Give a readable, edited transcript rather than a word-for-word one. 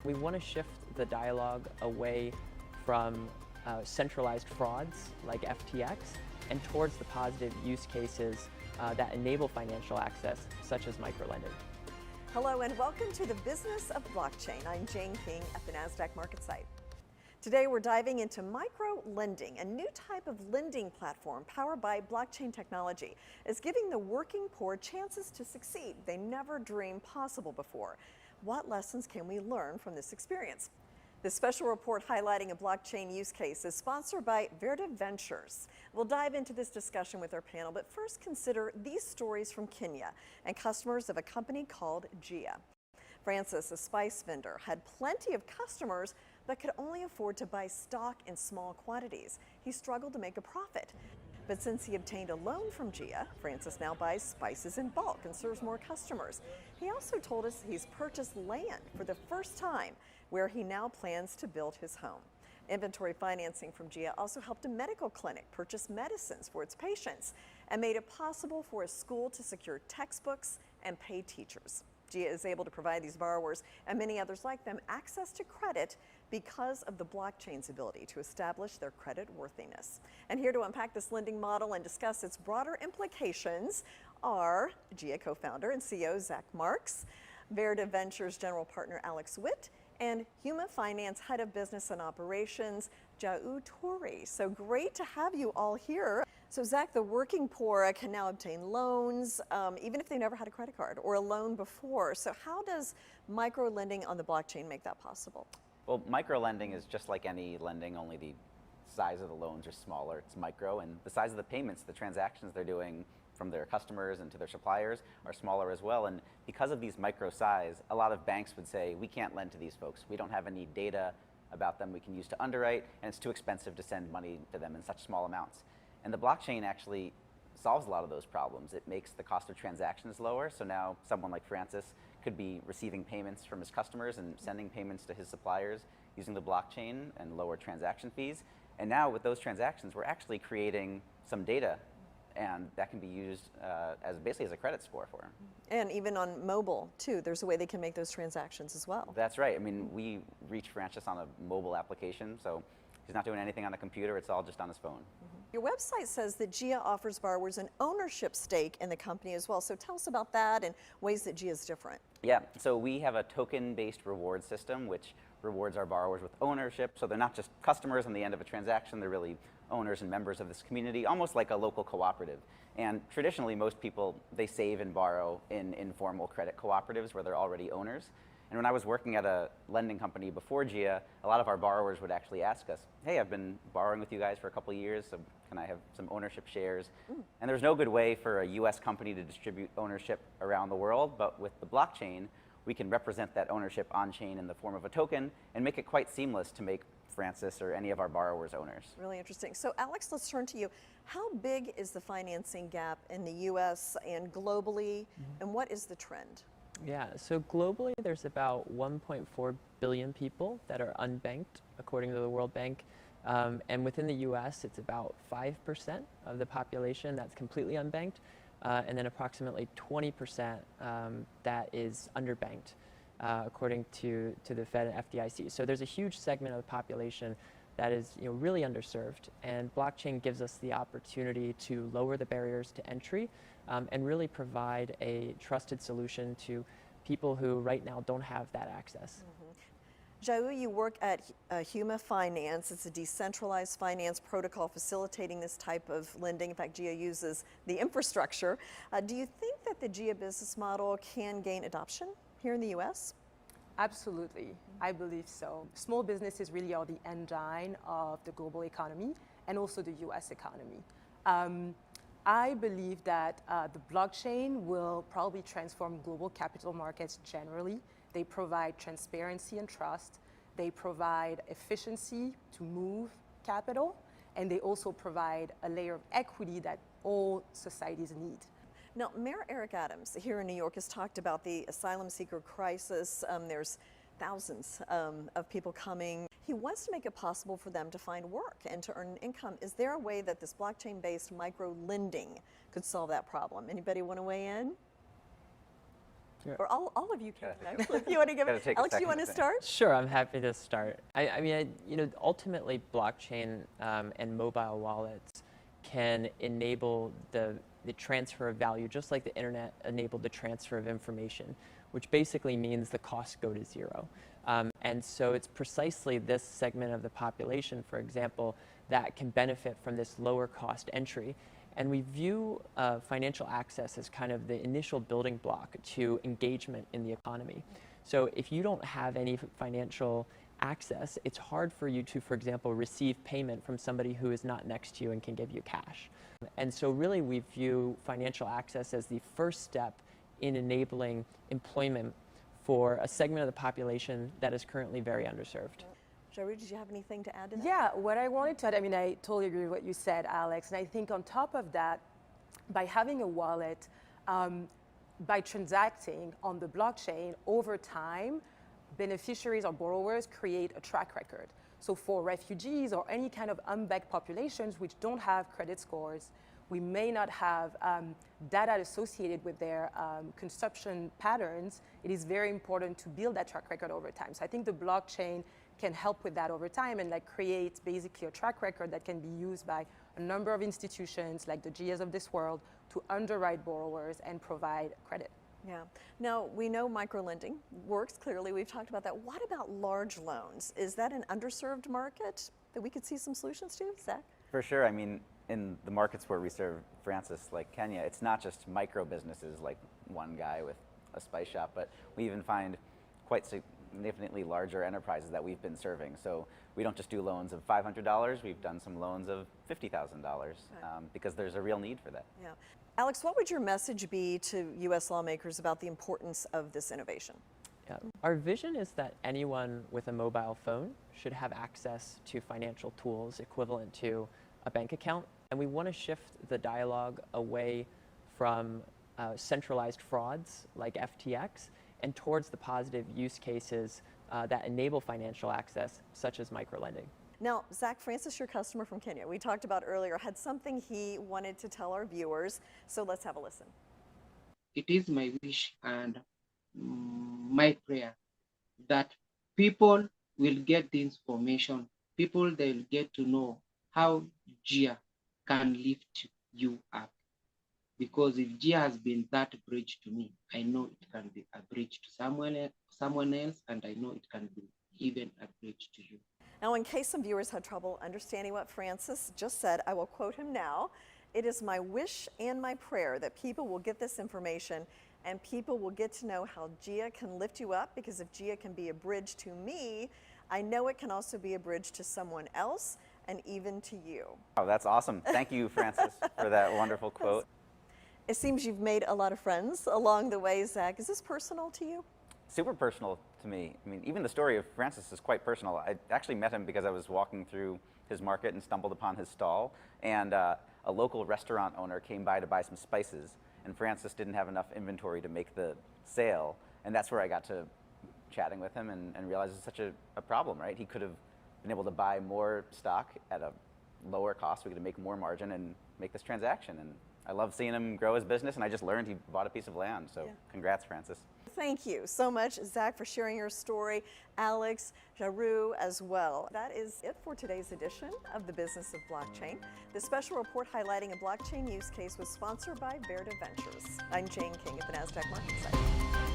We want to shift the dialogue away from centralized frauds like FTX and towards the positive use cases that enable financial access, such as microlending. Hello and welcome to the Business of Blockchain. I'm Jane King at the NASDAQ market site. Today we're diving into micro-lending, a new type of lending platform powered by blockchain technology. It's giving the working poor chances to succeed they never dreamed possible before. What lessons can we learn from this experience? This special report highlighting a blockchain use case is sponsored by Verde Ventures. We'll dive into this discussion with our panel, but first consider these stories from Kenya and customers of a company called Gia. Francis, a spice vendor, had plenty of customers but could only afford to buy stock in small quantities. He struggled to make a profit. But since he obtained a loan from Gia, Francis now buys spices in bulk and serves more customers. He also told us he's purchased land for the first time, where he now plans to build his home. Inventory financing from Gia also helped a medical clinic purchase medicines for its patients and made it possible for a school to secure textbooks and pay teachers. Gia is able to provide these borrowers and many others like them access to credit because of the blockchain's ability to establish their credit worthiness. And here to unpack this lending model and discuss its broader implications are Gia co-founder and CEO Zack, Verde Ventures general partner Alex Witt, and Huma Finance head of business and operations Jau Tori. So great to have you all here. So Zack, the working poor can now obtain loans even if they never had a credit card or a loan before. So how does micro lending on the blockchain make that possible? Well, micro lending is just like any lending, only the size of the loans are smaller. It's micro, and the size of the payments, the transactions they're doing from their customers and to their suppliers are smaller as well. And because of these micro size, a lot of banks would say, we can't lend to these folks. We don't have any data about them we can use to underwrite, and it's too expensive to send money to them in such small amounts. And the blockchain actually solves a lot of those problems. It makes the cost of transactions lower. So now someone like Francis could be receiving payments from his customers and sending payments to his suppliers using the blockchain and lower transaction fees. And now with those transactions, we're actually creating some data, and that can be used as basically as a credit score for him. And even on mobile too, there's a way they can make those transactions as well. That's right. I mean, we reached Francis on a mobile application, so he's not doing anything on a computer, it's all just on his phone. Your website says that Gia offers borrowers an ownership stake in the company as well. So tell us about that and ways that Gia is different. Yeah, so we have a token-based reward system which rewards our borrowers with ownership. So they're not just customers on the end of a transaction, they're really owners and members of this community, almost like a local cooperative. And traditionally, most people, they save and borrow in informal credit cooperatives where they're already owners. And when I was working at a lending company before Gia, a lot of our borrowers would actually ask us, hey, I've been borrowing with you guys for a couple of years, so can I have some ownership shares? And there's no good way for a US company to distribute ownership around the world, but with the blockchain, we can represent that ownership on-chain in the form of a token and make it quite seamless to make Francis or any of our borrowers owners. Really interesting. So Alex, let's turn to you. How big is the financing gap in the US and globally, and what is the trend? Yeah, so globally there's about 1.4 billion people that are unbanked, according to the World Bank. And within the US, it's about 5% of the population that's completely unbanked, and then approximately 20% that is underbanked, according to the Fed and FDIC. So there's a huge segment of the population that is really underserved, and blockchain gives us the opportunity to lower the barriers to entry and really provide a trusted solution to people who right now don't have that access. Jau, you work at Huma Finance. It's a decentralized finance protocol facilitating this type of lending. In fact, Gia uses the infrastructure. Do you think that the Gia business model can gain adoption here in the US? Absolutely, I believe so. Small businesses really are the engine of the global economy and also the US economy. I believe that the blockchain will probably transform global capital markets generally. They provide transparency and trust. They provide efficiency to move capital, and they also provide a layer of equity that all societies need. Now, Mayor Eric Adams here in New York has talked about the asylum seeker crisis. There's thousands of people coming. He wants to make it possible for them to find work and to earn an income. Is there a way that this blockchain-based micro lending could solve that problem? Anybody want to weigh in? Yeah. Or all of you can. Gotta If you want to give gotta it, take a Alex, do you second want to to think. start? Sure, I'm happy to start. I mean, ultimately, blockchain and mobile wallets can enable the transfer of value, just like the internet enabled the transfer of information, which basically means the costs go to zero. And so it's precisely this segment of the population, for example, that can benefit from this lower cost entry. And we view financial access as kind of the initial building block to engagement in the economy. So if you don't have any financial access, it's hard for you to, for example, receive payment from somebody who is not next to you and can give you cash. And so really we view financial access as the first step in enabling employment for a segment of the population that is currently very underserved. Jaru, did you have anything to add to that? Yeah, what I wanted to add, I mean, I totally agree with what you said, Alex. And I think on top of that, by having a wallet, by transacting on the blockchain over time, beneficiaries or borrowers create a track record. So for refugees or any kind of unbanked populations which don't have credit scores, we may not have data associated with their consumption patterns. It is very important to build that track record over time. So I think the blockchain can help with that over time and like create basically a track record that can be used by a number of institutions like the GIAs of this world to underwrite borrowers and provide credit. Yeah. Now, we know microlending works clearly. We've talked about that. What about large loans? Is that an underserved market that we could see some solutions to, Zach? For sure. I mean, in the markets where we serve, Francis, like Kenya, it's not just micro businesses like one guy with a spice shop, but we even find quite significantly larger enterprises that we've been serving. So we don't just do loans of $500, we've done some loans of $50,000 because there's a real need for that. Yeah. Alex, what would your message be to U.S. lawmakers about the importance of this innovation? Yeah. Our vision is that anyone with a mobile phone should have access to financial tools equivalent to a bank account. And we want to shift the dialogue away from centralized frauds like FTX and towards the positive use cases that enable financial access, such as microlending. Now, Zack, Francis, your customer from Kenya, we talked about earlier, had something he wanted to tell our viewers. So let's have a listen. It is my wish and my prayer that people will get the information, people they'll get to know how GIA can lift you up. Because if GIA has been that bridge to me, I know it can be a bridge to someone else, and I know it can be even a bridge to you. Now, in case some viewers had trouble understanding what Francis just said, I will quote him now. It is my wish and my prayer that people will get this information and people will get to know how GIA can lift you up, because if GIA can be a bridge to me, I know it can also be a bridge to someone else and even to you. Oh, that's awesome. Thank you, Francis, for that wonderful quote. It seems you've made a lot of friends along the way, Zach. Is this personal to you? Super personal to me. I mean, even the story of Francis is quite personal. I actually met him because I was walking through his market and stumbled upon his stall, and a local restaurant owner came by to buy some spices, and Francis didn't have enough inventory to make the sale, and that's where I got to chatting with him and realized it's such a problem, right? He could have been able to buy more stock at a lower cost. We could make more margin and make this transaction, and I love seeing him grow his business, and I just learned he bought a piece of land, so congrats, Francis. Thank you so much, Zach, for sharing your story. Alex, Jaru as well. That is it for today's edition of The Business of Blockchain. The special report highlighting a blockchain use case was sponsored by Verda Ventures. I'm Jane King at the NASDAQ Market Site.